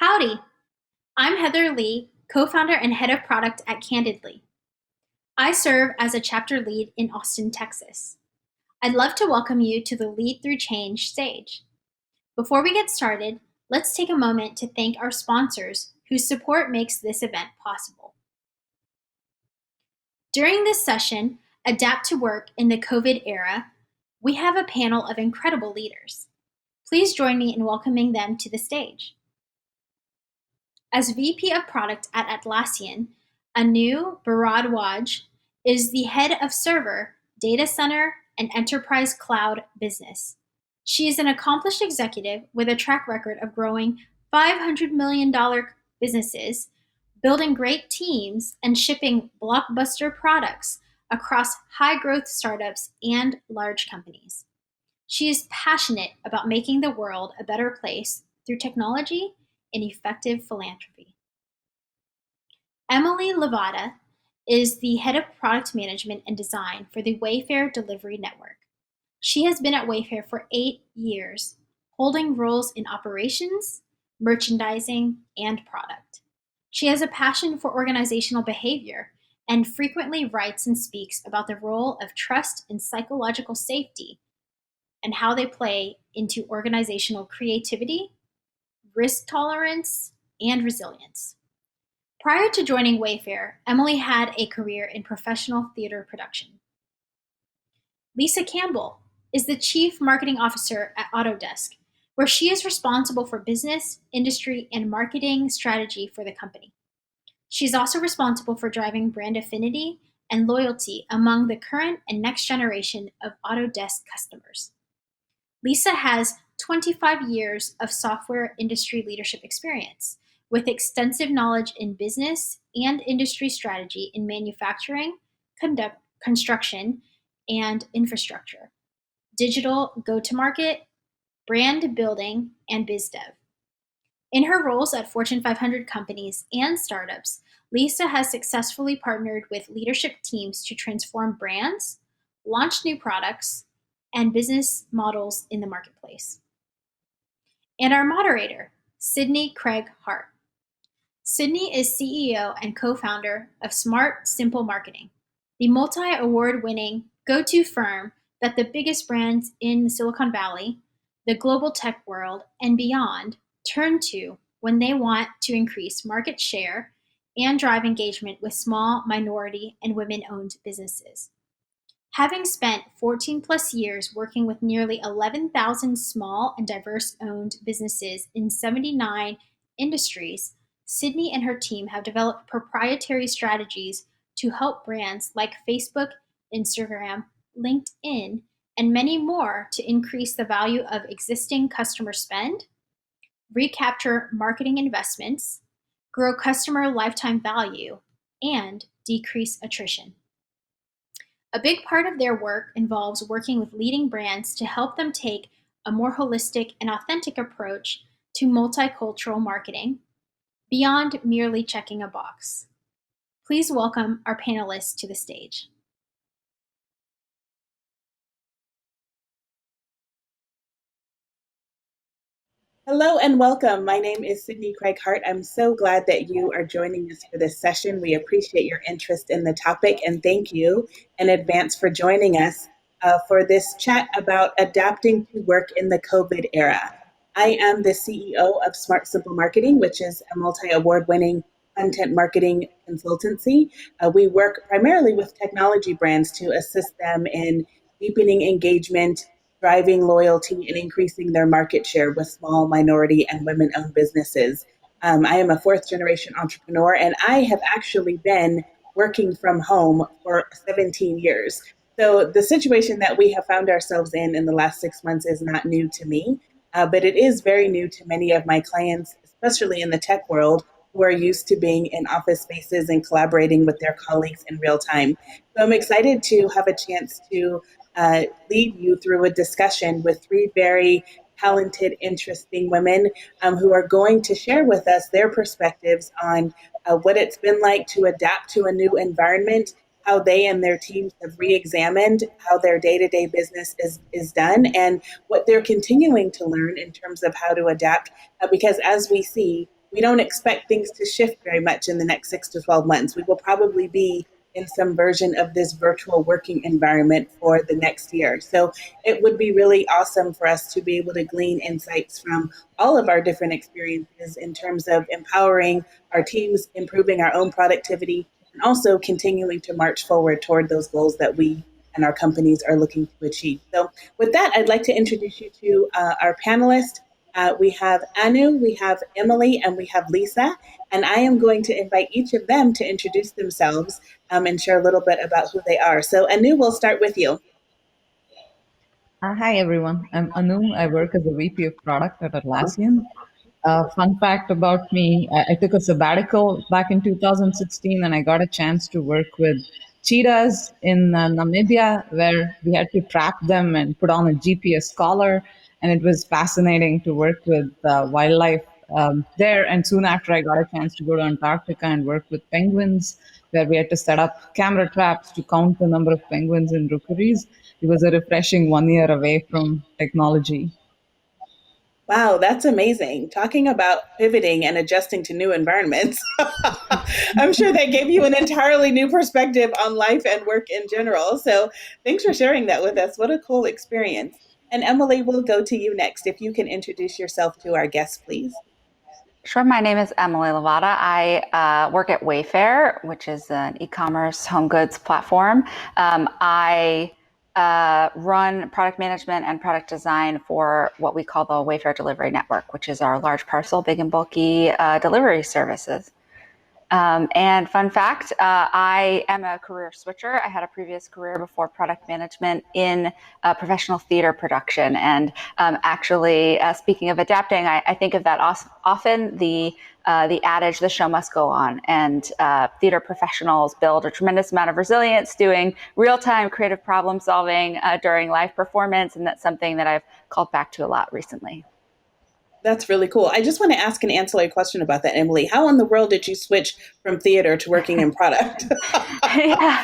Howdy, I'm Heather Lee, co-founder and head of product at Candidly. I serve as a chapter lead in Austin, Texas. I'd love to welcome you to the Lead Through Change stage. Before we get started, let's take a moment to thank our sponsors whose support makes this event possible. During this session, Adapt to Work in the COVID era, we have a panel of incredible leaders. Please join me in welcoming them to the stage. As VP of Product at Atlassian, Anu Bharadwaj is the head of server, data center, and enterprise cloud business. She is an accomplished executive with a track record of growing $500 million businesses, building great teams, and shipping blockbuster products across high-growth startups and large companies. She is passionate about making the world a better place through technology and effective philanthropy. Emily Lovata is the head of product management and design for the Wayfair delivery network. She has been at Wayfair for 8 years, holding roles in operations, merchandising, and product. She has a passion for organizational behavior and frequently writes and speaks about the role of trust and psychological safety and how they play into organizational creativity, risk tolerance, and resilience. Prior to joining Wayfair, Emily had a career in professional theater production. Lisa Campbell is the Chief Marketing Officer at Autodesk, where she is responsible for business, industry, and marketing strategy for the company. She's also responsible for driving brand affinity and loyalty among the current and next generation of Autodesk customers. Lisa has 25 years of software industry leadership experience, with extensive knowledge in business and industry strategy in manufacturing, construction, and infrastructure, digital go-to-market, brand building, and biz dev. In her roles at Fortune 500 companies and startups, Lisa has successfully partnered with leadership teams to transform brands, launch new products, and business models in the marketplace. And our moderator, Sydney Craig Hart. Sydney is CEO and co-founder of Smart Simple Marketing, the multi-award-winning go-to firm that the biggest brands in Silicon Valley, the global tech world, and beyond turn to when they want to increase market share and drive engagement with small, minority, and women-owned businesses. Having spent 14 plus years working with nearly 11,000 small and diverse-owned businesses in 79 industries, Sydney and her team have developed proprietary strategies to help brands like Facebook, Instagram, LinkedIn, and many more to increase the value of existing customer spend, recapture marketing investments, grow customer lifetime value, and decrease attrition. A big part of their work involves working with leading brands to help them take a more holistic and authentic approach to multicultural marketing beyond merely checking a box. Please welcome our panelists to the stage. Hello and welcome. My name is Sydney Craig Hart. I'm so glad that you are joining us for this session. We appreciate your interest in the topic and thank you in advance for joining us for this chat about adapting to work in the COVID era. I am the CEO of Smart Simple Marketing, which is a multi-award-winning content marketing consultancy. We work primarily with technology brands to assist them in deepening engagement, driving loyalty, and increasing their market share with small, minority, and women-owned businesses. I am a fourth-generation entrepreneur, and I have actually been working from home for 17 years. So the situation that we have found ourselves in the last 6 months is not new to me, but it is very new to many of my clients, especially in the tech world, who are used to being in office spaces and collaborating with their colleagues in real time. So I'm excited to have a chance to lead you through a discussion with 3 very talented, interesting women who are going to share with us their perspectives on what it's been like to adapt to a new environment, how they and their teams have re-examined how their day-to-day business is done, and what they're continuing to learn in terms of how to adapt. Because as we see, we don't expect things to shift very much in the next 6 to 12 months. We will probably be in some version of this virtual working environment for the next year. So it would be really awesome for us to be able to glean insights from all of our different experiences in terms of empowering our teams, improving our own productivity, and also continuing to march forward toward those goals that we and our companies are looking to achieve. So with that, I'd like to introduce you to our panelists. We have Anu, we have Emily, and we have Lisa. And I am going to invite each of them to introduce themselves and share a little bit about who they are. So Anu, we'll start with you. Hi, everyone. I'm Anu. I work as a VP of product at Atlassian. Fun fact about me, I took a sabbatical back in 2016 and I got a chance to work with cheetahs in Namibia where we had to trap them and put on a GPS collar. And it was fascinating to work with wildlife there. And soon after, I got a chance to go to Antarctica and work with penguins, where we had to set up camera traps to count the number of penguins in rookeries. It was a refreshing 1 year away from technology. Wow, that's amazing. Talking about pivoting and adjusting to new environments. I'm sure that gave you an entirely new perspective on life and work in general. So thanks for sharing that with us. What a cool experience. And Emily, we'll go to you next. If you can introduce yourself to our guests, please. Sure. My name is Emily Lovata. I work at Wayfair, which is an e-commerce home goods platform. I run product management and product design for what we call the Wayfair Delivery Network, which is our large parcel, big and bulky delivery services. And fun fact, I am a career switcher. I had a previous career before product management in professional theater production. And actually, speaking of adapting, I think of that often, the adage, the show must go on. And theater professionals build a tremendous amount of resilience doing real-time creative problem solving during live performance. And that's something that I've called back to a lot recently. That's really cool. I just want to ask an ancillary question about that, Emily. How in the world did you switch from theater to working in product? Yeah.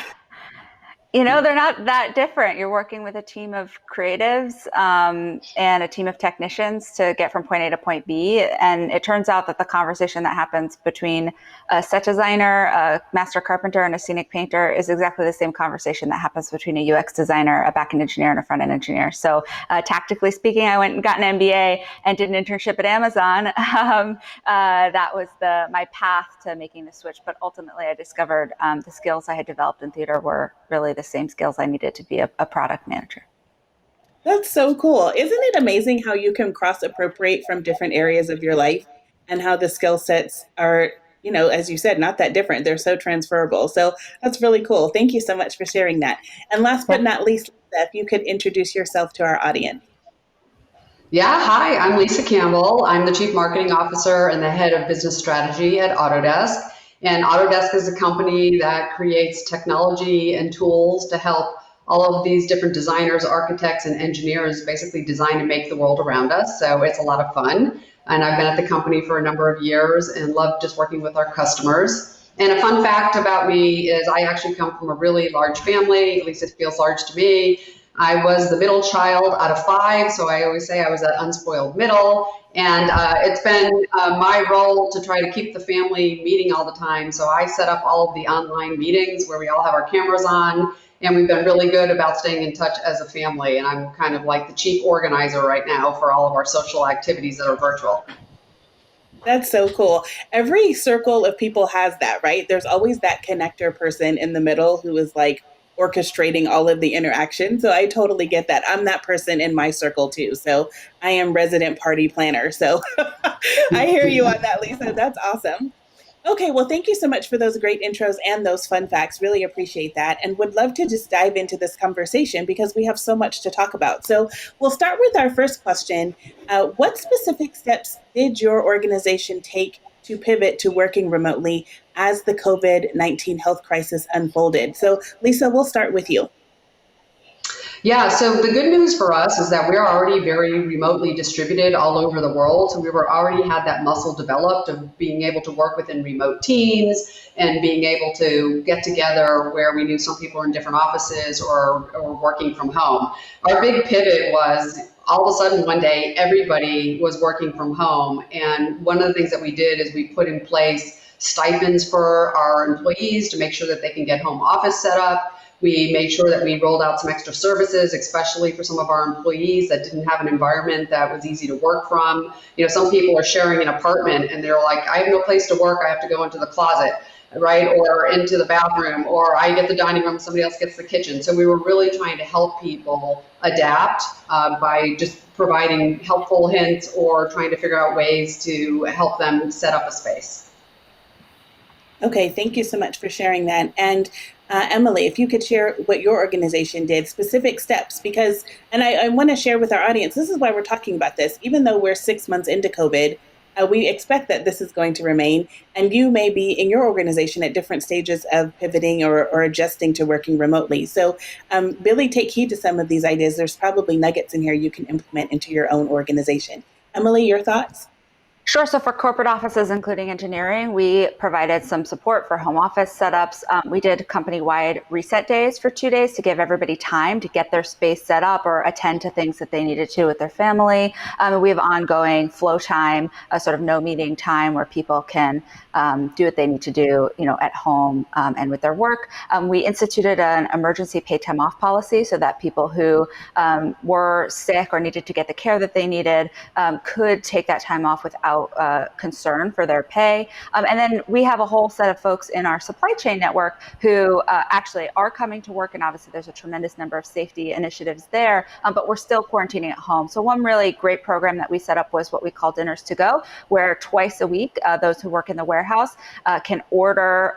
You know, they're not that different. You're working with a team of creatives and a team of technicians to get from point A to point B. And it turns out that the conversation that happens between a set designer, a master carpenter, and a scenic painter is exactly the same conversation that happens between a UX designer, a back-end engineer, and a front-end engineer. So tactically speaking, I went and got an MBA and did an internship at Amazon. That was my path to making the switch. But ultimately, I discovered the skills I had developed in theater were really the same skills I needed to be a product manager. That's so cool. Isn't it amazing how you can cross appropriate from different areas of your life and how the skill sets are, as you said, not that different. They're so transferable. So that's really cool. Thank you so much for sharing that. And last but not least, Lisa, if you could introduce yourself to our audience. Yeah, hi, I'm Lisa Campbell. I'm the Chief Marketing Officer and the Head of Business Strategy at Autodesk. And Autodesk is a company that creates technology and tools to help all of these different designers, architects, and engineers basically design and make the world around us. So it's a lot of fun. And I've been at the company for a number of years and love just working with our customers. And a fun fact about me is I actually come from a really large family, at least it feels large to me. I was the middle child out of 5, so I always say I was that unspoiled middle. And it's been my role to try to keep the family meeting all the time. So I set up all of the online meetings where we all have our cameras on, and we've been really good about staying in touch as a family. And I'm kind of like the chief organizer right now for all of our social activities that are virtual. That's so cool. Every circle of people has that, right? There's always that connector person in the middle who is like orchestrating all of the interaction. So I totally get that. I'm that person in my circle too. So I am resident party planner. So I hear you on that, Lisa. That's awesome. Okay, well, thank you so much for those great intros and those fun facts. Really appreciate that. And would love to just dive into this conversation because we have so much to talk about. So we'll start with our first question. What specific steps did your organization take to pivot to working remotely as the COVID-19 health crisis unfolded? So Lisa, we'll start with you. Yeah, so the good news for us is that we're already very remotely distributed all over the world. So we were already had that muscle developed of being able to work within remote teams and being able to get together where we knew some people were in different offices or working from home. Our big pivot was all of a sudden one day everybody was working from home. And one of the things that we did is we put in place stipends for our employees to make sure that they can get home office set up. We made sure that we rolled out some extra services, especially for some of our employees that didn't have an environment that was easy to work from. You know, some people are sharing an apartment and they're like, I have no place to work, I have to go into the closet, right? Or into the bathroom, or I get the dining room, somebody else gets the kitchen. So we were really trying to help people adapt by just providing helpful hints or trying to figure out ways to help them set up a space. Okay, thank you so much for sharing that. And Emily, if you could share what your organization did, specific steps, because, and I want to share with our audience, this is why we're talking about this. Even though we're 6 months into COVID, we expect that this is going to remain. And you may be in your organization at different stages of pivoting or adjusting to working remotely. So really take heed to some of these ideas. There's probably nuggets in here you can implement into your own organization. Emily, your thoughts? Sure. So for corporate offices, including engineering, we provided some support for home office setups. We did company-wide reset days for 2 days to give everybody time to get their space set up or attend to things that they needed to with their family. We have ongoing flow time, a sort of no meeting time where people can do what they need to do, at home and with their work. We instituted an emergency paid time off policy so that people who were sick or needed to get the care that they needed could take that time off without concern for their pay. And then we have a whole set of folks in our supply chain network who actually are coming to work. And obviously there's a tremendous number of safety initiatives there, but we're still quarantining at home. So one really great program that we set up was what we call Dinners to Go, where twice a week, those who work in the warehouse can order,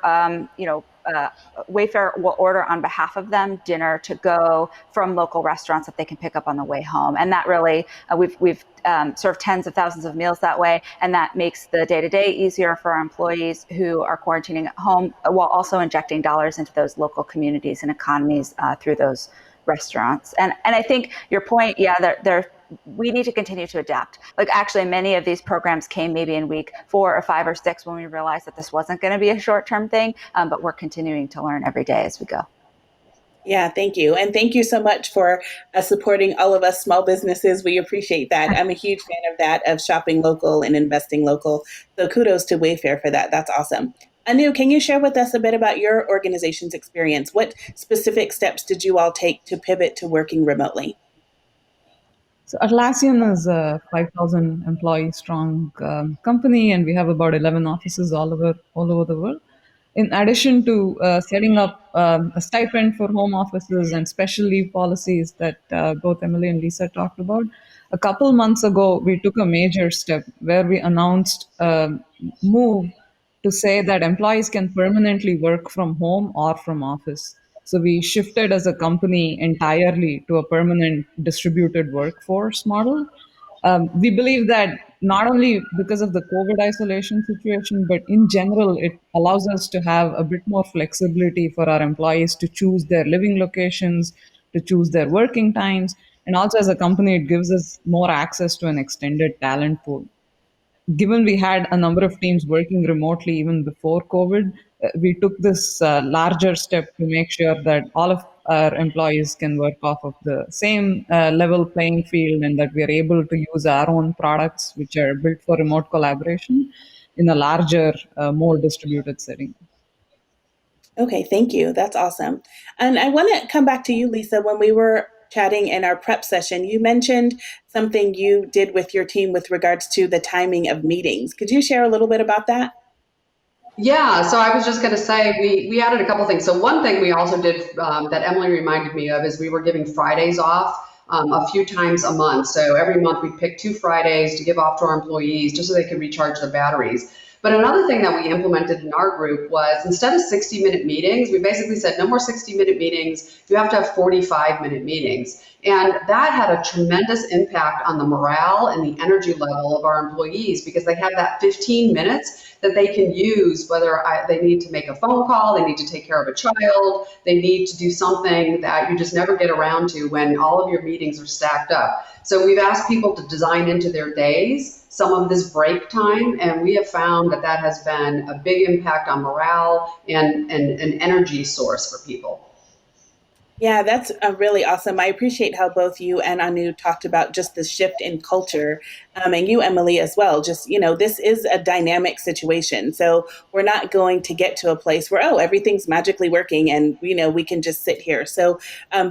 Wayfair will order on behalf of them dinner to go from local restaurants that they can pick up on the way home. And that really, we've served tens of thousands of meals that way. And that makes the day-to-day easier for our employees who are quarantining at home while also injecting dollars into those local communities and economies through those restaurants. And I think your point, we need to continue to adapt. Like actually many of these programs came maybe in week 4 or 5 or 6 when we realized that this wasn't going to be a short-term thing, but we're continuing to learn every day as we go. Yeah, thank you. And thank you so much for supporting all of us small businesses. We appreciate that. I'm a huge fan of that, of shopping local and investing local. So kudos to Wayfair for that. That's awesome. Anu, can you share with us a bit about your organization's experience? What specific steps did you all take to pivot to working remotely? So Atlassian is a 5,000 employee strong company, and we have about 11 offices all over the world. In addition to setting up a stipend for home offices and special leave policies that both Emily and Lisa talked about, a couple months ago we took a major step where we announced a move to say that employees can permanently work from home or from office. So we shifted as a company entirely to a permanent distributed workforce model. We believe that not only because of the COVID isolation situation, but in general, it allows us to have a bit more flexibility for our employees to choose their living locations, to choose their working times. And also as a company, it gives us more access to an extended talent pool. Given we had a number of teams working remotely even before COVID, we took this larger step to make sure that all of our employees can work off of the same level playing field and that we are able to use our own products, which are built for remote collaboration, in a larger, more distributed setting. Okay, thank you. That's awesome. And I want to come back to you, Lisa. When we were chatting in our prep session, you mentioned something you did with your team with regards to the timing of meetings. Could you share a little bit about that? Yeah, so I was just going to say we added a couple things. So one thing we also did that Emily reminded me of is we were giving Fridays off a few times a month. So every month we picked 2 Fridays to give off to our employees just so they could recharge their batteries. But another thing that we implemented in our group was instead of 60-minute meetings, we basically said no more 60-minute meetings, you have to have 45-minute meetings. And that had a tremendous impact on the morale and the energy level of our employees because they have that 15 minutes that they can use, whether they need to make a phone call, they need to take care of a child, they need to do something that you just never get around to when all of your meetings are stacked up. So we've asked people to design into their days some of this break time, and we have found that that has been a big impact on morale and an energy source for people. Yeah, that's really awesome. I appreciate how both you and Anu talked about just the shift in culture, and you, Emily, as well. Just, this is a dynamic situation. So we're not going to get to a place where, oh, everything's magically working and, we can just sit here. So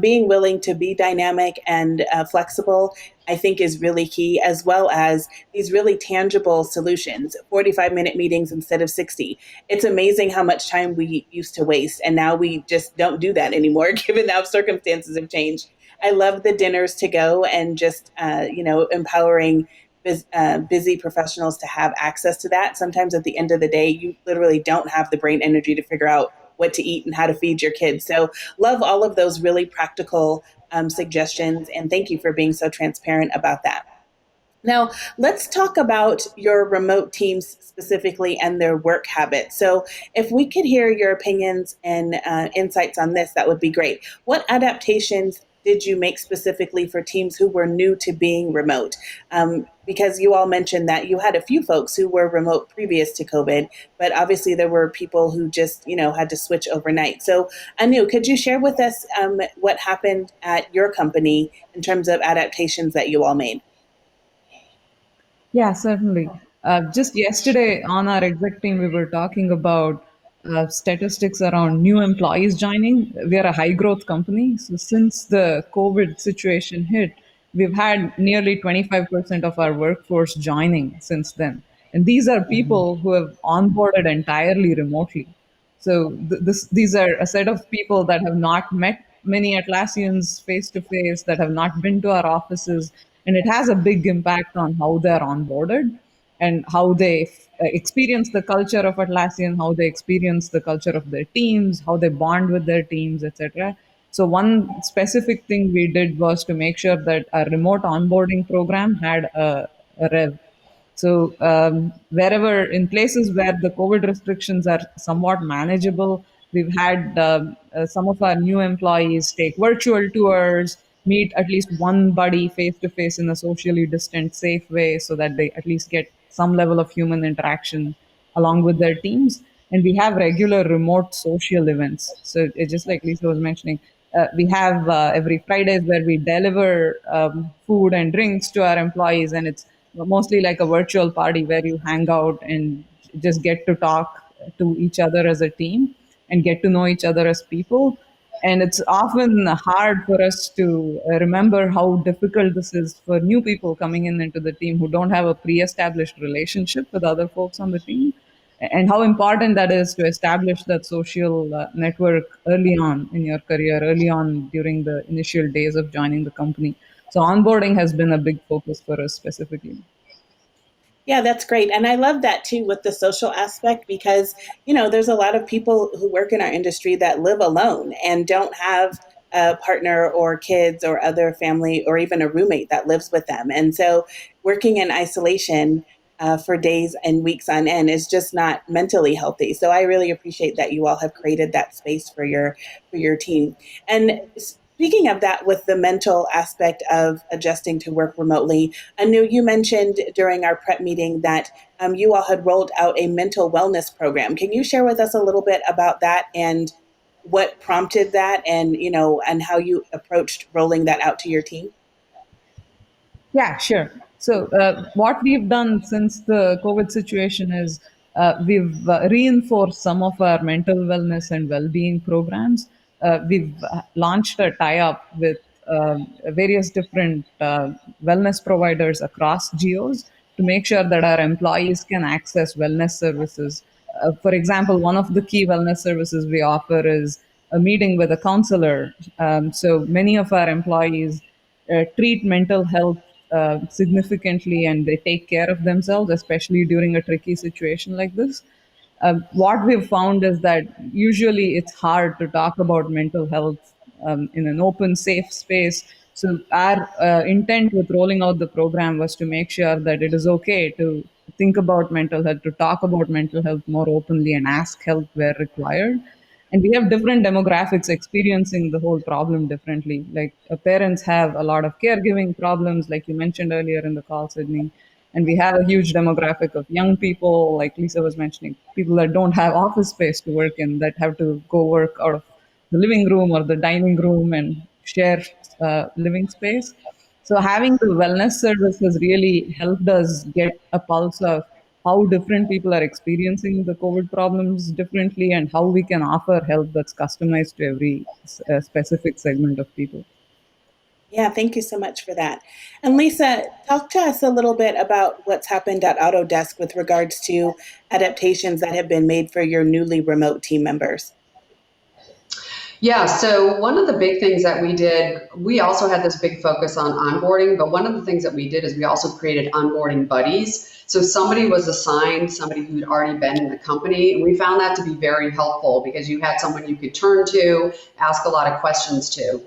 being willing to be dynamic and flexible, I think is really key, as well as these really tangible solutions, 45-minute meetings instead of 60. It's amazing how much time we used to waste. And now we just don't do that anymore, given how circumstances have changed. I love the dinners to go and just, empowering busy professionals to have access to that. Sometimes at the end of the day, you literally don't have the brain energy to figure out what to eat and how to feed your kids. So love all of those really practical suggestions. And thank you for being so transparent about that. Now, let's talk about your remote teams specifically and their work habits. So, if we could hear your opinions and insights on this, that would be great. What adaptations did you make specifically for teams who were new to being remote? Because you all mentioned that you had a few folks who were remote previous to COVID, but obviously there were people who just, had to switch overnight. So, Anu, could you share with us what happened at your company in terms of adaptations that you all made? Yeah, certainly. Just yesterday on our exec team, we were talking about statistics around new employees joining. We are a high growth company. So, since the COVID situation hit, we've had nearly 25% of our workforce joining since then. And these are people who have onboarded entirely remotely. So these are a set of people that have not met many Atlassians face to face, that have not been to our offices, and it has a big impact on how they're onboarded and how they experience the culture of Atlassian, how they experience the culture of their teams, how they bond with their teams, etc. So one specific thing we did was to make sure that our remote onboarding program had a rev. So wherever in places where the COVID restrictions are somewhat manageable, we've had some of our new employees take virtual tours, meet at least one buddy face to face in a socially distant, safe way, so that they at least get some level of human interaction along with their teams. And we have regular remote social events. So it's just like Lisa was mentioning, we have every Fridays where we deliver food and drinks to our employees, and it's mostly like a virtual party where you hang out and just get to talk to each other as a team and get to know each other as people. And it's often hard for us to remember how difficult this is for new people coming in into the team who don't have a pre-established relationship with other folks on the team, and how important that is to establish that social network early on in your career, early on during the initial days of joining the company. So onboarding has been a big focus for us specifically. Yeah, that's great. And I love that too with the social aspect because, there's a lot of people who work in our industry that live alone and don't have a partner or kids or other family or even a roommate that lives with them. And so working in isolation for days and weeks on end is just not mentally healthy. So I really appreciate that you all have created that space for your team. And speaking of that, with the mental aspect of adjusting to work remotely, Anu, you mentioned during our prep meeting that you all had rolled out a mental wellness program. Can you share with us a little bit about that and what prompted that, and how you approached rolling that out to your team? Yeah, sure. So, what we've done since the COVID situation is we've reinforced some of our mental wellness and well being programs. We've launched a tie up with various different wellness providers across geos to make sure that our employees can access wellness services. For example, one of the key wellness services we offer is a meeting with a counselor. So, many of our employees treat mental health significantly and they take care of themselves, especially during a tricky situation like this. What we've found is that usually it's hard to talk about mental health in an open, safe space. So, our intent with rolling out the program was to make sure that it is okay to think about mental health, to talk about mental health more openly and ask help where required. And we have different demographics experiencing the whole problem differently. Like parents have a lot of caregiving problems, like you mentioned earlier in the call, Sydney. And we have a huge demographic of young people, like Lisa was mentioning, people that don't have office space to work in, that have to go work out of the living room or the dining room and share living space. So having the wellness service has really helped us get a pulse of how different people are experiencing the COVID problems differently and how we can offer help that's customized to every specific segment of people. Yeah, thank you so much for that. And Lisa, talk to us a little bit about what's happened at Autodesk with regards to adaptations that have been made for your newly remote team members. Yeah, so one of the big things that we did, we also had this big focus on onboarding, but one of the things that we did is we also created onboarding buddies. So somebody was assigned, somebody who'd already been in the company, and we found that to be very helpful because you had someone you could turn to, ask a lot of questions to.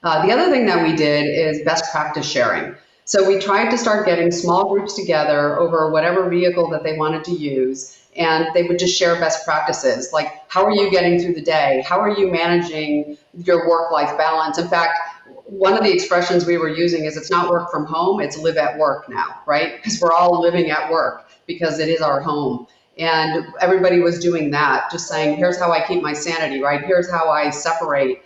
The other thing that we did is best practice sharing. So we tried to start getting small groups together over whatever vehicle that they wanted to use, and they would just share best practices, like how are you getting through the day? How are you managing your work-life balance? In fact, one of the expressions we were using is it's not work from home, it's live at work now, right? Because we're all living at work because it is our home. And everybody was doing that, just saying, here's how I keep my sanity, right? Here's how I separate.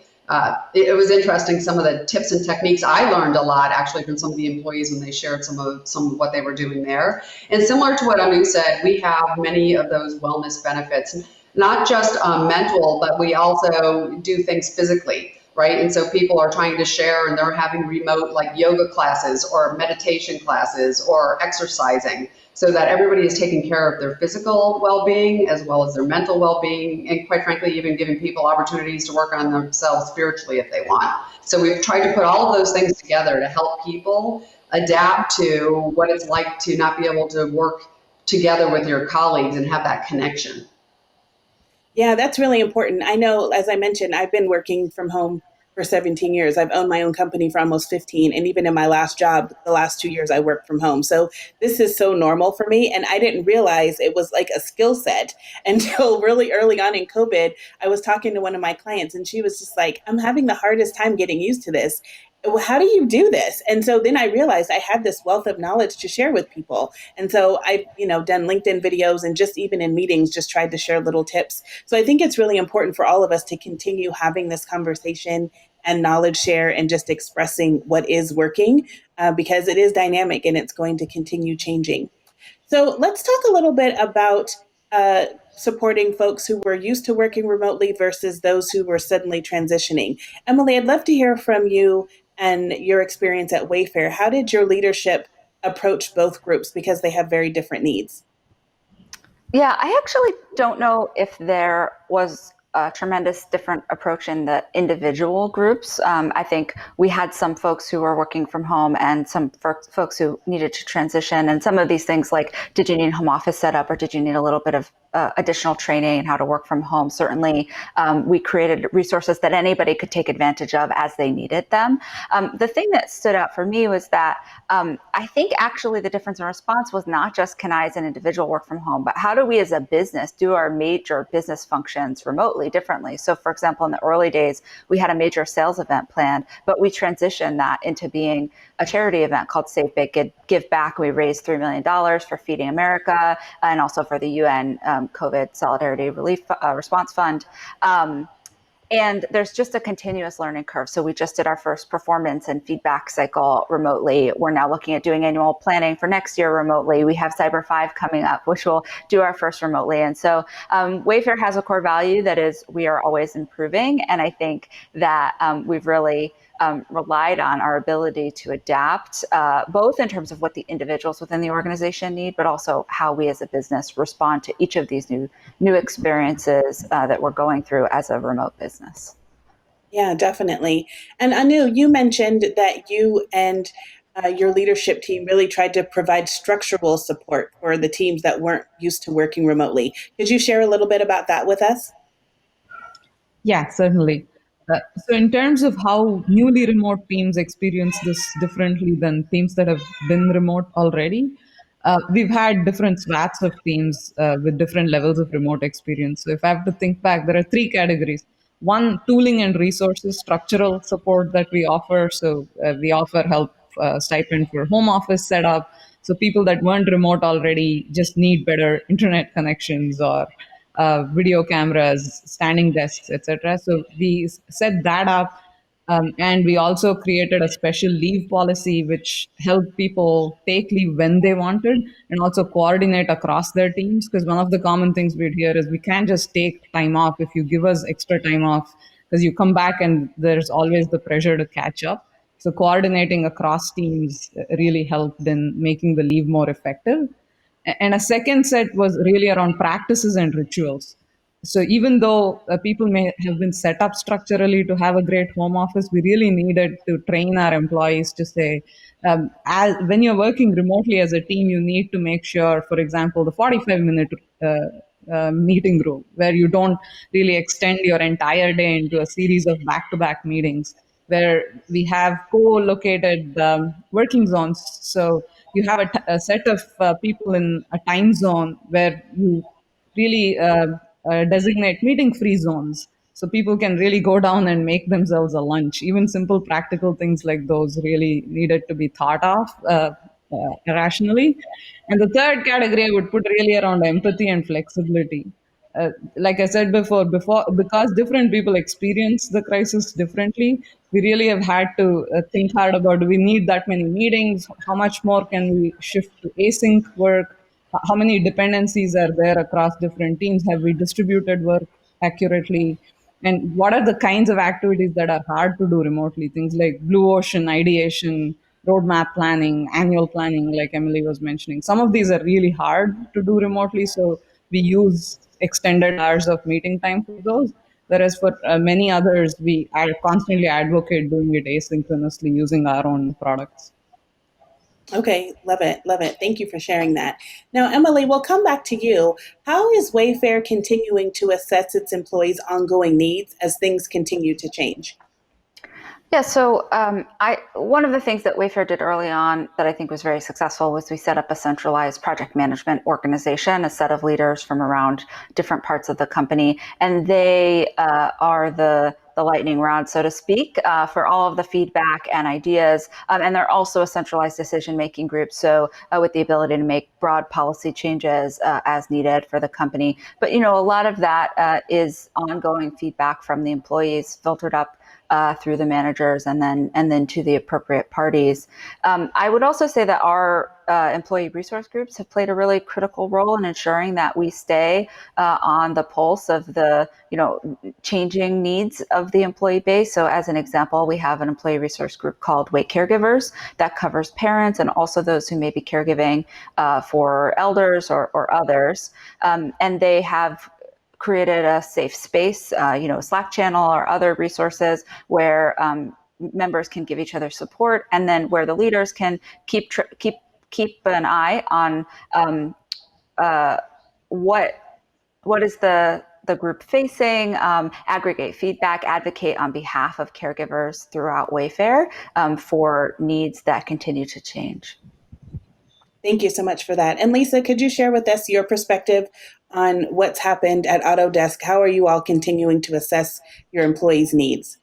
It was interesting, some of the tips and techniques. I learned a lot actually from some of the employees when they shared some of what they were doing there. And similar to what Anu said, we have many of those wellness benefits, not just mental, but we also do things physically, right? And so people are trying to share and they're having remote like yoga classes or meditation classes or exercising, so that everybody is taking care of their physical well-being as well as their mental well-being, and quite frankly, even giving people opportunities to work on themselves spiritually if they want. So we've tried to put all of those things together to help people adapt to what it's like to not be able to work together with your colleagues and have that connection. Yeah, that's really important. I know, as I mentioned, I've been working from home for 17 years. I've owned my own company for almost 15. And even in my last job, the last 2 years, I worked from home. So this is so normal for me. And I didn't realize it was like a skill set until really early on in COVID. I was talking to one of my clients and she was just like, I'm having the hardest time getting used to this. How do you do this? And so then I realized I had this wealth of knowledge to share with people. And so I've, done LinkedIn videos and just even in meetings, just tried to share little tips. So I think it's really important for all of us to continue having this conversation and knowledge share and just expressing what is working because it is dynamic and it's going to continue changing. So let's talk a little bit about supporting folks who were used to working remotely versus those who were suddenly transitioning. Emily, I'd love to hear from you and your experience at Wayfair. How did your leadership approach both groups because they have very different needs? Yeah, I actually don't know if there was a tremendous different approach in the individual groups. I think we had some folks who were working from home and some folks who needed to transition. And some of these things like, did you need home office setup or did you need a little bit of additional training in how to work from home? Certainly, we created resources that anybody could take advantage of as they needed them. The thing that stood out for me was that I think actually the difference in response was not just can I as an individual work from home, but how do we as a business do our major business functions remotely differently? So for example, in the early days, we had a major sales event planned, but we transitioned that into being a charity event called Save Big, Give Back. We raised $3 million for Feeding America and also for the UN COVID Solidarity Relief Response Fund. And there's just a continuous learning curve. So we just did our first performance and feedback cycle remotely. We're now looking at doing annual planning for next year remotely. We have Cyber 5 coming up, which will do our first remotely. And so Wayfair has a core value that is we are always improving. And I think that we've really relied on our ability to adapt, both in terms of what the individuals within the organization need, but also how we as a business respond to each of these new experiences that we're going through as a remote business. Yeah, definitely. And Anu, you mentioned that you and your leadership team really tried to provide structural support for the teams that weren't used to working remotely. Could you share a little bit about that with us? Yeah, certainly. So, in terms of how newly remote teams experience this differently than teams that have been remote already, we've had different swats of teams with different levels of remote experience. So if I have to think back, there are three categories. One, tooling and resources, structural support that we offer. So we offer help stipend for home office setup. So people that weren't remote already just need better internet connections or video cameras, standing desks, etc. So we set that up. And we also created a special leave policy which helped people take leave when they wanted and also coordinate across their teams. Because one of the common things we'd hear is we can't just take time off if you give us extra time off, because you come back and there's always the pressure to catch up. So coordinating across teams really helped in making the leave more effective. And a second set was really around practices and rituals. So even though people may have been set up structurally to have a great home office, we really needed to train our employees to say, when you're working remotely as a team, you need to make sure, for example, the 45-minute meeting rule, where you don't really extend your entire day into a series of back-to-back meetings, where we have co-located working zones. So you have a set of people in a time zone where you really designate meeting free zones so people can really go down and make themselves a lunch. Even simple practical things like those really needed to be thought of rationally. And the third category I would put really around empathy and flexibility. Like I said before, because different people experience the crisis differently, we really have had to think hard about, do we need that many meetings? How much more can we shift to async work? How many dependencies are there across different teams? Have we distributed work accurately? And what are the kinds of activities that are hard to do remotely? Things like blue ocean ideation, roadmap planning, annual planning, like Emily was mentioning. Some of these are really hard to do remotely, so we use extended hours of meeting time for those. Whereas for many others, we constantly advocate doing it asynchronously using our own products. Okay, love it, love it. Thank you for sharing that. Now, Emily, we'll come back to you. How is Wayfair continuing to assess its employees' ongoing needs as things continue to change? Yeah, so one of the things that Wayfair did early on that I think was very successful was we set up a centralized project management organization, a set of leaders from around different parts of the company, and they are the lightning rod, so to speak, for all of the feedback and ideas. And they're also a centralized decision-making group, so with the ability to make broad policy changes as needed for the company. But a lot of that is ongoing feedback from the employees, filtered up through the managers and then to the appropriate parties. I would also say that our employee resource groups have played a really critical role in ensuring that we stay on the pulse of the changing needs of the employee base. So as an example, we have an employee resource group called Wait Caregivers that covers parents and also those who may be caregiving for elders or others. And they have created a safe space, Slack channel or other resources where members can give each other support, and then where the leaders can keep an eye on what is the group facing, aggregate feedback, advocate on behalf of caregivers throughout Wayfair for needs that continue to change. Thank you so much for that. And Lisa, could you share with us your perspective on what's happened at Autodesk? How are you all continuing to assess your employees' needs?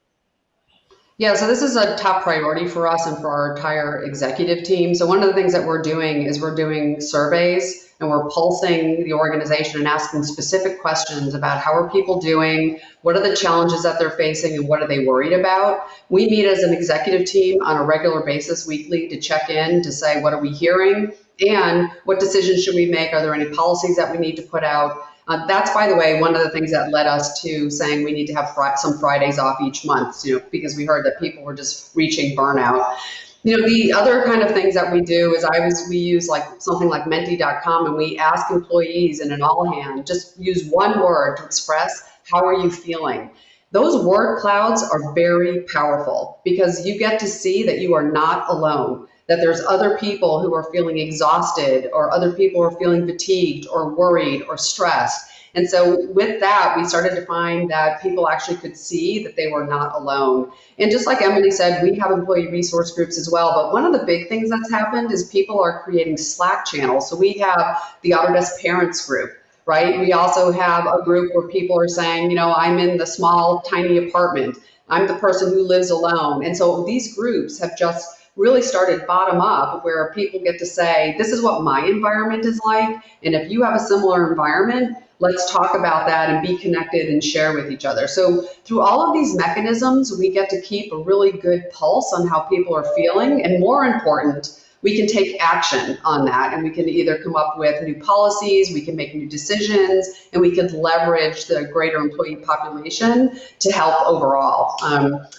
Yeah, so this is a top priority for us and for our entire executive team. So one of the things that we're doing is we're doing surveys and we're pulsing the organization and asking specific questions about how are people doing, what are the challenges that they're facing, and what are they worried about. We meet as an executive team on a regular basis weekly to check in, to say what are we hearing and what decisions should we make? Are there any policies that we need to put out? That's, by the way, one of the things that led us to saying we need to have some Fridays off each month, because we heard that people were just reaching burnout. The other kind of things that we do is we use like something like menti.com, and we ask employees in an all hand, just use one word to express how are you feeling. Those word clouds are very powerful because you get to see that you are not alone, that there's other people who are feeling exhausted or other people are feeling fatigued or worried or stressed. And so with that, we started to find that people actually could see that they were not alone. And just like Emily said, we have employee resource groups as well. But one of the big things that's happened is people are creating Slack channels. So we have the Autodesk Parents Group, right? We also have a group where people are saying, I'm in the small, tiny apartment. I'm the person who lives alone. And so these groups have just really started bottom up, where people get to say, this is what my environment is like. And if you have a similar environment, let's talk about that and be connected and share with each other. So through all of these mechanisms, we get to keep a really good pulse on how people are feeling. And more important, we can take action on that, and we can either come up with new policies, we can make new decisions, and we can leverage the greater employee population to help overall.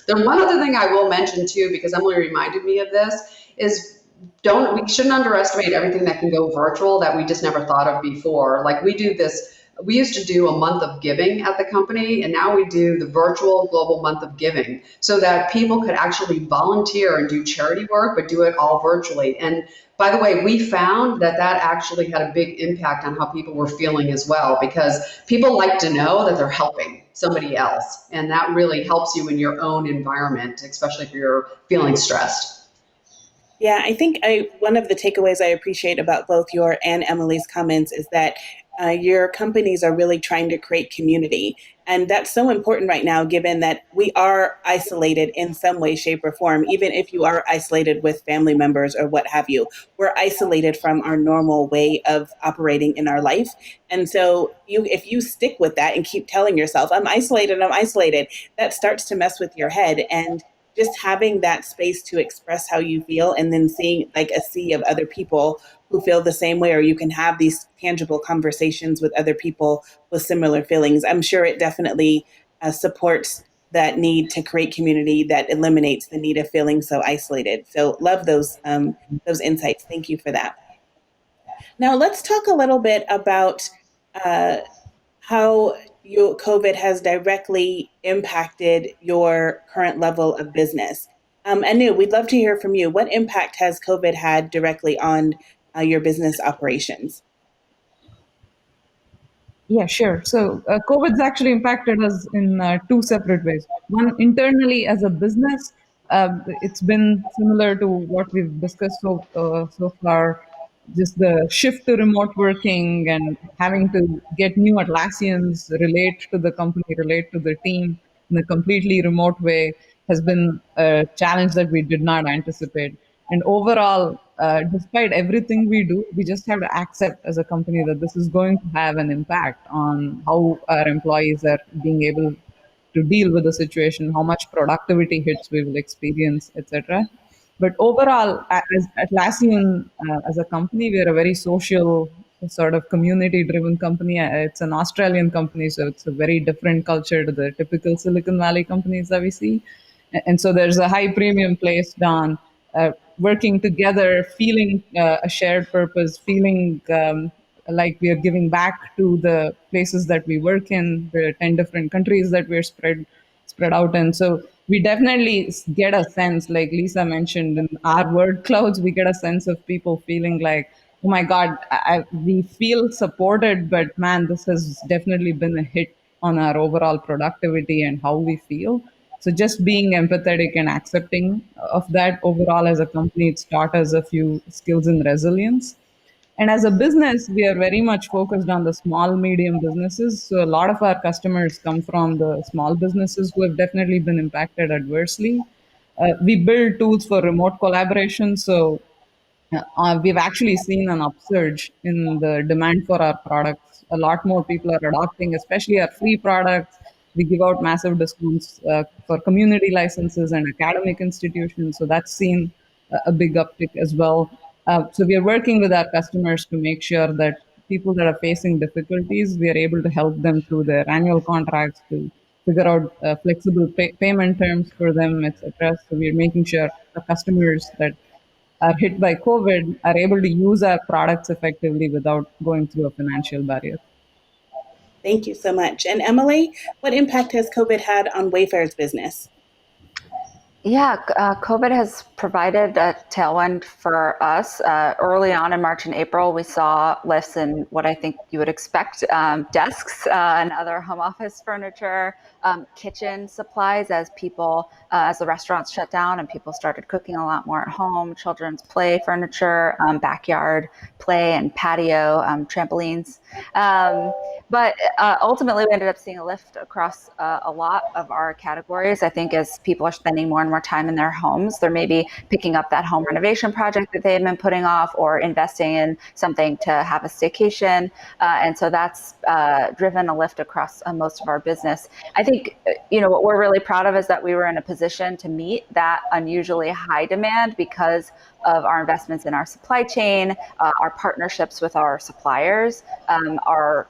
The one other thing I will mention too, because Emily reminded me of this, is we shouldn't underestimate everything that can go virtual that we just never thought of before. Like we used to do a month of giving at the company, and now we do the virtual global month of giving, so that people could actually volunteer and do charity work, but do it all virtually. And by the way, we found that actually had a big impact on how people were feeling as well, because people like to know that they're helping somebody else. And that really helps you in your own environment, especially if you're feeling stressed. Yeah, I think one of the takeaways I appreciate about both your and Emily's comments is that your companies are really trying to create community. And that's so important right now, given that we are isolated in some way, shape, or form. Even if you are isolated with family members or what have you, we're isolated from our normal way of operating in our life. And so if you stick with that and keep telling yourself, I'm isolated, that starts to mess with your head. And just having that space to express how you feel, and then seeing like a sea of other people who feel the same way, or you can have these tangible conversations with other people with similar feelings. I'm sure it definitely supports that need to create community, that eliminates the need of feeling so isolated. So love those insights. Thank you for that. Now let's talk a little bit about how COVID has directly impacted your current level of business. Anu, we'd love to hear from you. What impact has COVID had directly on your business operations? Yeah, sure. So COVID's actually impacted us in two separate ways. One, internally as a business, it's been similar to what we've discussed so far. Just the shift to remote working and having to get new Atlassians relate to the company, relate to the team in a completely remote way has been a challenge that we did not anticipate. And overall, despite everything we do, we just have to accept as a company that this is going to have an impact on how our employees are being able to deal with the situation, how much productivity hits we will experience, etc. But overall, as Atlassian, as a company, we are a very social, sort of community-driven company. It's an Australian company, so it's a very different culture to the typical Silicon Valley companies that we see. And so there's a high premium placed on working together, feeling a shared purpose, feeling like we are giving back to the places that we work in. There are 10 different countries that we're spread out in. So we definitely get a sense, like Lisa mentioned, in our word clouds, we get a sense of people feeling like, oh my God, we feel supported, but man, this has definitely been a hit on our overall productivity and how we feel. So just being empathetic and accepting of that overall as a company, it's taught us a few skills in resilience. And as a business, we are very much focused on the small, medium businesses. So a lot of our customers come from the small businesses who have definitely been impacted adversely. We build tools for remote collaboration. So we've actually seen an upsurge in the demand for our products. A lot more people are adopting, especially our free products. We give out massive discounts for community licenses and academic institutions. So that's seen a big uptick as well. So we are working with our customers to make sure that people that are facing difficulties, we are able to help them through their annual contracts to figure out flexible payment terms for them, etc. So we're making sure the customers that are hit by COVID are able to use our products effectively without going through a financial barrier. Thank you so much. And Emily, what impact has COVID had on Wayfair's business? Yeah, COVID has provided a tailwind for us. Early on in March and April, we saw lifts in what I think you would expect, desks and other home office furniture, kitchen supplies as the restaurants shut down and people started cooking a lot more at home, children's play furniture, backyard play and patio, trampolines. But ultimately, we ended up seeing a lift across a lot of our categories. I think as people are spending more and more time in their homes, they're maybe picking up that home renovation project that they had been putting off or investing in something to have a staycation. And so that's driven a lift across most of our business. I think, what we're really proud of is that we were in a position to meet that unusually high demand because of our investments in our supply chain, our partnerships with our suppliers, our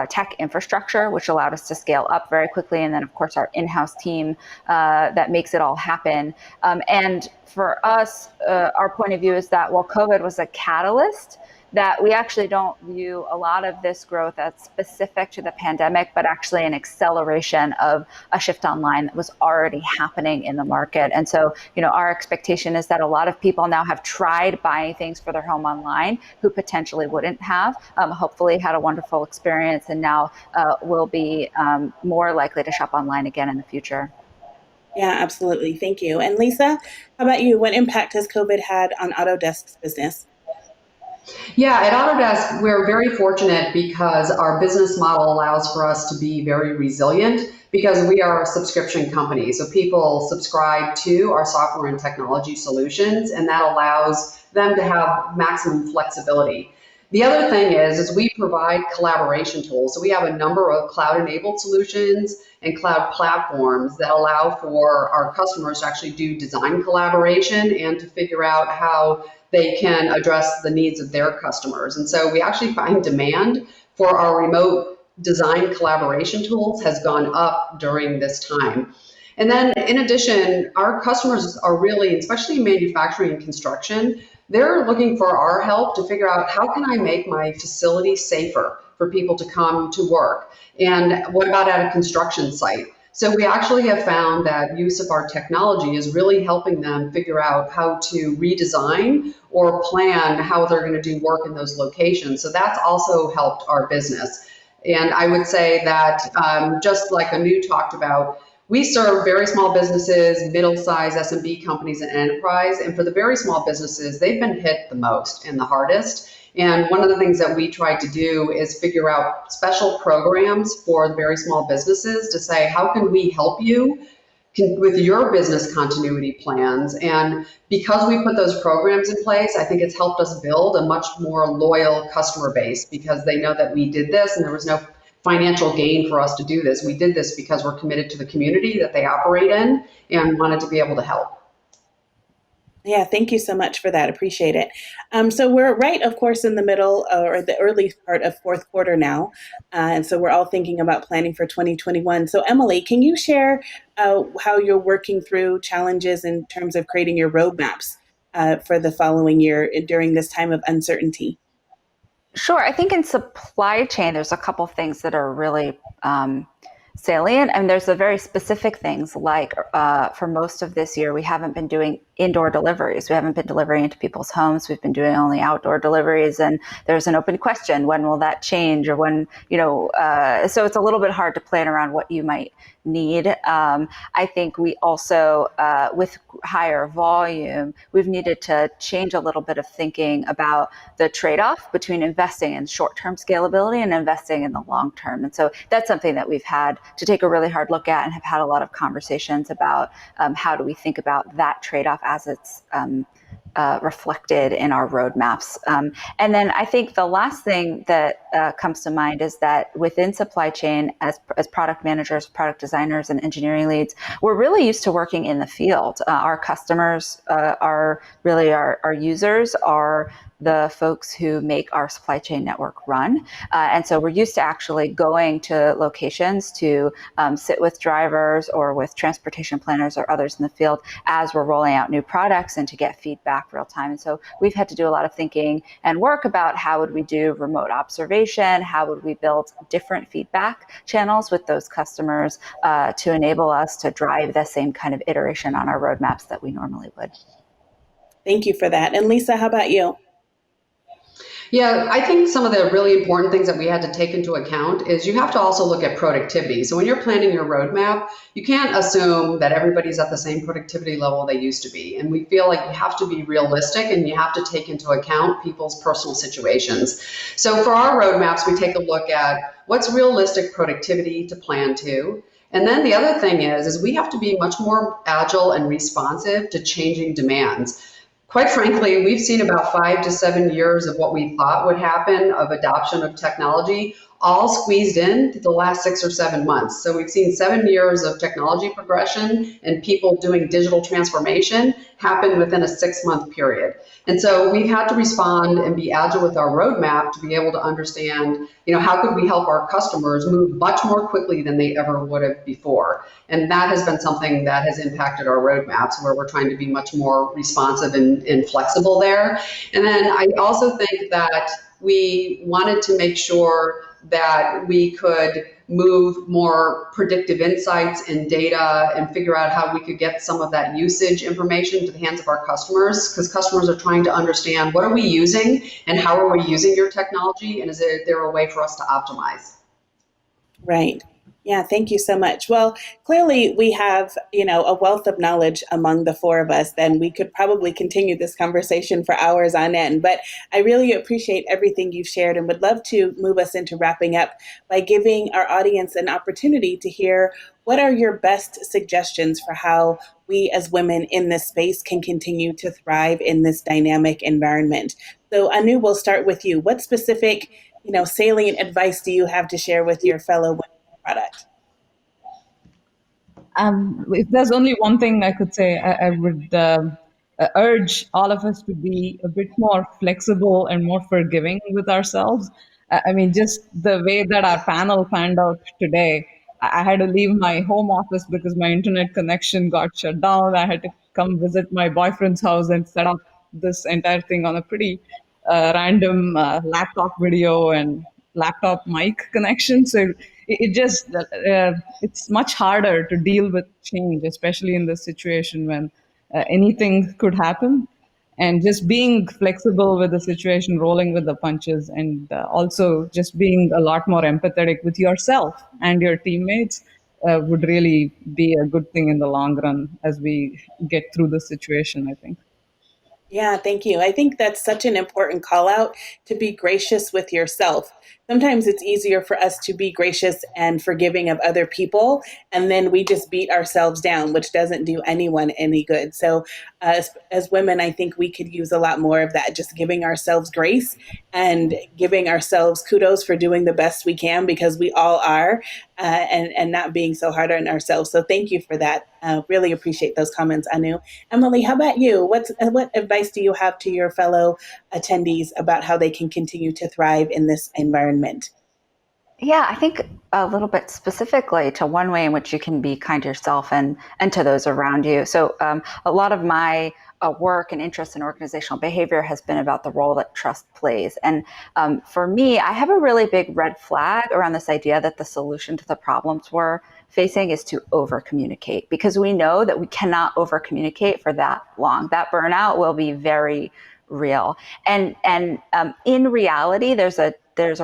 tech infrastructure, which allowed us to scale up very quickly. And then, of course, our in-house team that makes it all happen. And for us, our point of view is that while COVID was a catalyst, that we actually don't view a lot of this growth as specific to the pandemic, but actually an acceleration of a shift online that was already happening in the market. And so, our expectation is that a lot of people now have tried buying things for their home online who potentially wouldn't have, hopefully had a wonderful experience, and now will be more likely to shop online again in the future. Yeah, absolutely. Thank you. And Lisa, how about you? What impact has COVID had on Autodesk's business? Yeah, at Autodesk, we're very fortunate because our business model allows for us to be very resilient because we are a subscription company. So people subscribe to our software and technology solutions, and that allows them to have maximum flexibility. The other thing is we provide collaboration tools. So we have a number of cloud-enabled solutions and cloud platforms that allow for our customers to actually do design collaboration and to figure out how they can address the needs of their customers. And so we actually find demand for our remote design collaboration tools has gone up during this time. And then in addition, our customers are really, especially in manufacturing and construction, they're looking for our help to figure out how can I make my facility safer for people to come to work? And what about at a construction site? So we actually have found that use of our technology is really helping them figure out how to redesign or plan how they're going to do work in those locations. So that's also helped our business. And I would say that just like Anu talked about, we serve very small businesses, middle-sized SMB companies, and enterprise. And for the very small businesses, they've been hit the most and the hardest. And one of the things that we tried to do is figure out special programs for the very small businesses to say, how can we help you with your business continuity plans? And because we put those programs in place, I think it's helped us build a much more loyal customer base because they know that we did this and there was no financial gain for us to do this. We did this because we're committed to the community that they operate in and wanted to be able to help. Yeah, thank you so much for that. Appreciate it. So we're right, of course, in the middle or the early part of fourth quarter now. And so we're all thinking about planning for 2021. So Emily, can you share how you're working through challenges in terms of creating your roadmaps for the following year during this time of uncertainty? Sure. I think in supply chain, there's a couple things that are really salient. And there's the very specific things like for most of this year, we haven't been doing indoor deliveries. We haven't been delivering into people's homes. We've been doing only outdoor deliveries. And there's an open question, when will that change? Or when, so it's a little bit hard to plan around what you might need. I think we also, with higher volume, we've needed to change a little bit of thinking about the trade-off between investing in short-term scalability and investing in the long-term. And so that's something that we've had to take a really hard look at and have had a lot of conversations about how do we think about that trade-off as it's reflected in our roadmaps. And then I think the last thing that comes to mind is that within supply chain, as product managers, product designers, and engineering leads, we're really used to working in the field. Our customers are really our users are the folks who make our supply chain network run. And so we're used to actually going to locations to sit with drivers or with transportation planners or others in the field as we're rolling out new products and to get feedback real time. And so we've had to do a lot of thinking and work about how would we do remote observation, how would we build different feedback channels with those customers to enable us to drive the same kind of iteration on our roadmaps that we normally would. Thank you for that. And Lisa, how about you? Yeah, I think some of the really important things that we had to take into account is you have to also look at productivity. So when you're planning your roadmap, you can't assume that everybody's at the same productivity level they used to be. And we feel like you have to be realistic and you have to take into account people's personal situations. So for our roadmaps, we take a look at what's realistic productivity to plan to. And then the other thing is we have to be much more agile and responsive to changing demands. Quite frankly, we've seen about 5 to 7 years of what we thought would happen of adoption of technology, all squeezed in to the last 6 or 7 months. So we've seen 7 years of technology progression and people doing digital transformation happen within a 6-month period. And so we've had to respond and be agile with our roadmap to be able to understand, how could we help our customers move much more quickly than they ever would have before. And that has been something that has impacted our roadmaps, where we're trying to be much more responsive and flexible there. And then I also think that we wanted to make sure that we could move more predictive insights and data and figure out how we could get some of that usage information to the hands of our customers, because customers are trying to understand, what are we using and how are we using your technology, and is there a way for us to optimize? Right. Yeah, thank you so much. Well, clearly we have, a wealth of knowledge among the four of us, and we could probably continue this conversation for hours on end. But I really appreciate everything you've shared and would love to move us into wrapping up by giving our audience an opportunity to hear what are your best suggestions for how we as women in this space can continue to thrive in this dynamic environment. So Anu, we'll start with you. What specific, salient advice do you have to share with your fellow women in product? If there's only one thing I could say, I would urge all of us to be a bit more flexible and more forgiving with ourselves. I mean, just the way that our panel panned out today, I had to leave my home office because my internet connection got shut down. I had to come visit my boyfriend's house and set up this entire thing on a pretty random laptop video and laptop mic connection. So it just it's much harder to deal with change, especially in this situation when anything could happen. And just being flexible with the situation, rolling with the punches, and also just being a lot more empathetic with yourself and your teammates would really be a good thing in the long run as we get through the situation, I think. Yeah, thank you. I think that's such an important call out, to be gracious with yourself. Sometimes it's easier for us to be gracious and forgiving of other people, and then we just beat ourselves down, which doesn't do anyone any good. So, as women, I think we could use a lot more of that, just giving ourselves grace and giving ourselves kudos for doing the best we can, because we all are, and not being so hard on ourselves. So, thank you for that. Really appreciate those comments, Anu. Emily, how about you? What advice do you have to your fellow attendees about how they can continue to thrive in this environment? Yeah, I think a little bit specifically to one way in which you can be kind to yourself and to those around you. So a lot of my work and interest in organizational behavior has been about the role that trust plays. And for me, I have a really big red flag around this idea that the solution to the problems we're facing is to over communicate, because we know that we cannot over communicate for that long. That burnout will be very real. And in reality, there's a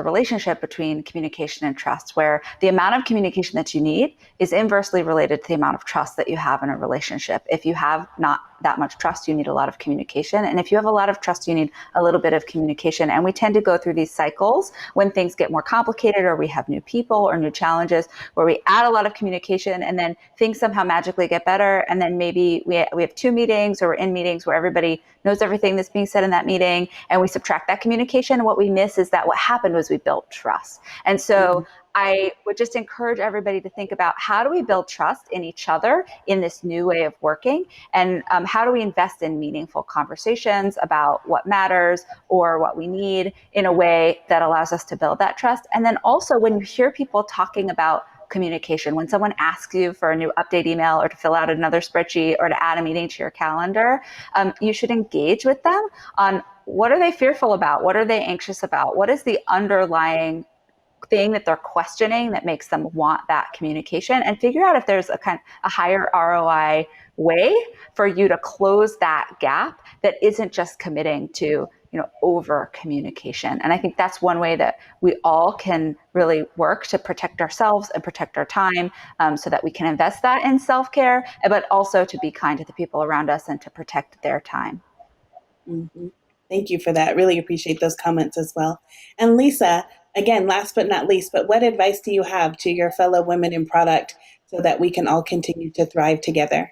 relationship between communication and trust, where the amount of communication that you need is inversely related to the amount of trust that you have in a relationship. If you have not that much trust, you need a lot of communication. And if you have a lot of trust, you need a little bit of communication. And we tend to go through these cycles when things get more complicated, or we have new people or new challenges, where we add a lot of communication and then things somehow magically get better. And then maybe we have 2 meetings, or we're in meetings where everybody knows everything that's being said in that meeting, and we subtract that communication. And what we miss is that what happened was we built trust. And so I would just encourage everybody to think about, how do we build trust in each other in this new way of working? And how do we invest in meaningful conversations about what matters or what we need in a way that allows us to build that trust? And then also, when you hear people talking about communication, when someone asks you for a new update email or to fill out another spreadsheet or to add a meeting to your calendar, you should engage with them on, what are they fearful about? What are they anxious about? What is the underlying thing that they're questioning that makes them want that communication? And figure out if there's a higher ROI way for you to close that gap that isn't just committing to over communication. And I think that's one way that we all can really work to protect ourselves and protect our time, so that we can invest that in self-care, but also to be kind to the people around us and to protect their time. Mm-hmm. Thank you for that. Really appreciate those comments as well. And Lisa, again, last but not least, but what advice do you have to your fellow women in product so that we can all continue to thrive together?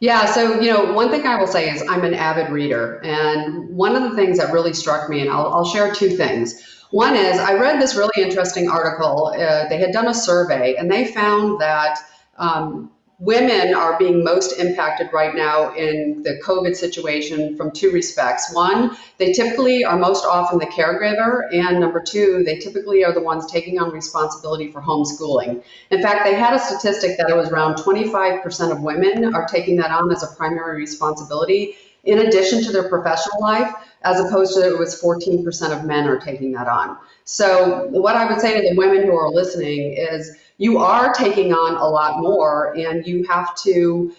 Yeah, so one thing I will say is I'm an avid reader, and one of the things that really struck me, and I'll share two things. One is, I read this really interesting article. They had done a survey, and they found that women are being most impacted right now in the COVID situation from two respects. One, they typically are most often the caregiver, and number two, they typically are the ones taking on responsibility for homeschooling. In fact, they had a statistic that it was around 25% of women are taking that on as a primary responsibility in addition to their professional life, as opposed to it was 14% of men are taking that on. So what I would say to the women who are listening is, you are taking on a lot more, and you have to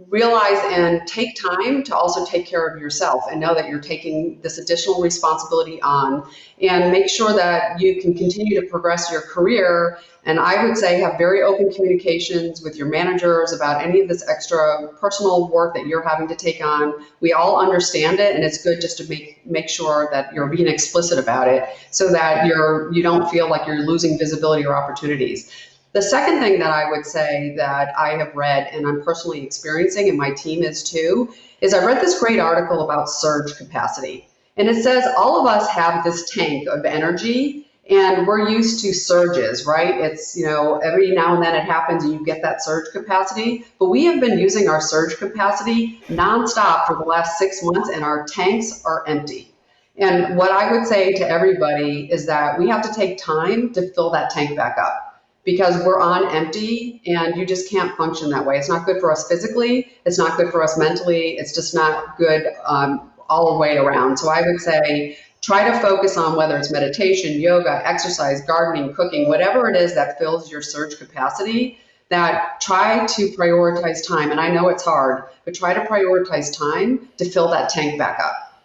realize and take time to also take care of yourself and know that you're taking this additional responsibility on, and make sure that you can continue to progress your career. And I would say, have very open communications with your managers about any of this extra personal work that you're having to take on. We all understand it, and it's good just to make sure that you're being explicit about it, so that you don't feel like you're losing visibility or opportunities. The second thing that I would say that I have read, and I'm personally experiencing, and my team is too, is I read this great article about surge capacity. And it says all of us have this tank of energy, and we're used to surges, right? It's, every now and then it happens and you get that surge capacity. But we have been using our surge capacity nonstop for the last 6 months, and our tanks are empty. And what I would say to everybody is that we have to take time to fill that tank back up, because we're on empty, and you just can't function that way. It's not good for us physically. It's not good for us mentally. It's just not good all the way around. So I would say, try to focus on whether it's meditation, yoga, exercise, gardening, cooking, whatever it is that fills your surge capacity, that try to prioritize time. And I know it's hard, but try to prioritize time to fill that tank back up.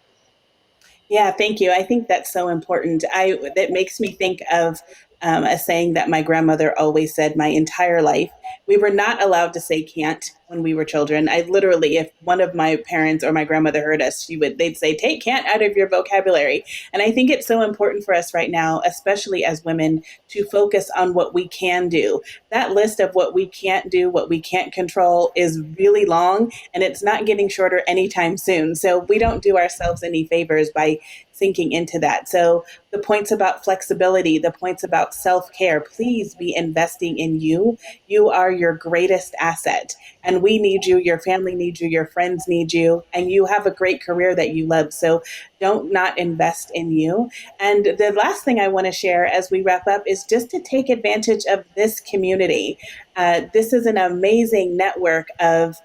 Yeah, thank you. I think that's so important. That makes me think of a saying that my grandmother always said my entire life. We were not allowed to say can't when we were children. I literally, if one of my parents or my grandmother heard us, they'd say, take can't out of your vocabulary. And I think it's so important for us right now, especially as women, to focus on what we can do. That list of what we can't do, what we can't control, is really long, and it's not getting shorter anytime soon. So we don't do ourselves any favors by sinking into that. So the points about flexibility, the points about self-care, please be investing in you. You are your greatest asset, and we need you. Your family needs you. Your friends need you, and you have a great career that you love. So don't not invest in you. And the last thing I want to share as we wrap up is just to take advantage of this community. This is an amazing network of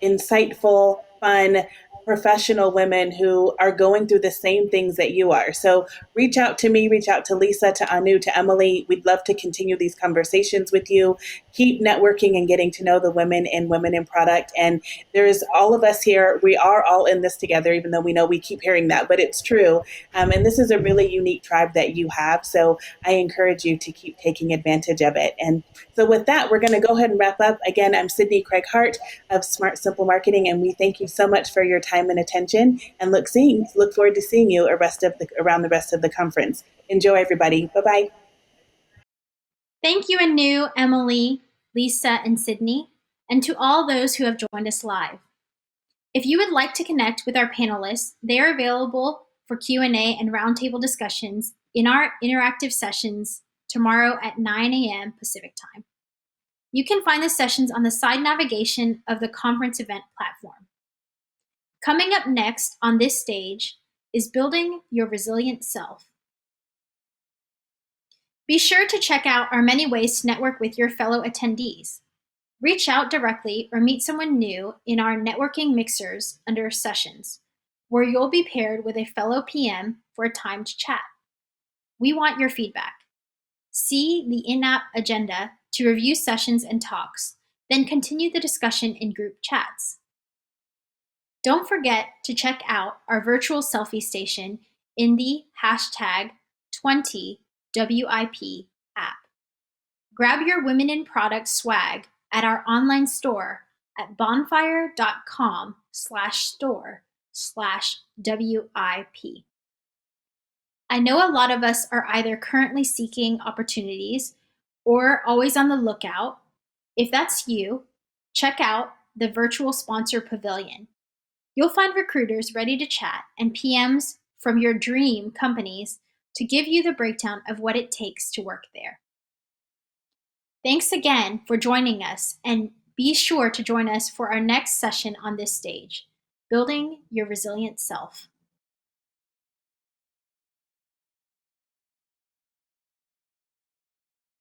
insightful, fun, professional women who are going through the same things that you are. So reach out to me, reach out to Lisa, to Anu, to Emily. We'd love to continue these conversations with you. Keep networking and getting to know the women in product. And there's all of us here. We are all in this together, even though we know we keep hearing that, but it's true. And this is a really unique tribe that you have. So I encourage you to keep taking advantage of it. And so with that, we're going to go ahead and wrap up. Again, I'm Sydney Craig Hart of Smart Simple Marketing, and we thank you so much for your time and attention, and look forward to seeing you around the rest of the conference. Enjoy, everybody. Bye-bye. Thank you, Anu, Emily, Lisa, and Sydney, and to all those who have joined us live. If you would like to connect with our panelists, they are available for Q&A and roundtable discussions in our interactive sessions tomorrow at 9 a.m. Pacific Time. You can find the sessions on the side navigation of the conference event platform. Coming up next on this stage is Building Your Resilient Self. Be sure to check out our many ways to network with your fellow attendees. Reach out directly or meet someone new in our networking mixers under sessions, where you'll be paired with a fellow PM for a time to chat. We want your feedback. See the in-app agenda to review sessions and talks, then continue the discussion in group chats. Don't forget to check out our virtual selfie station in the hashtag 20WIP app. Grab your Women in Product swag at our online store at bonfire.com/store/WIP. I know a lot of us are either currently seeking opportunities or always on the lookout. If that's you, check out the virtual sponsor Pavilion. You'll find recruiters ready to chat and PMs from your dream companies to give you the breakdown of what it takes to work there. Thanks again for joining us, and be sure to join us for our next session on this stage, Building Your Resilient Self.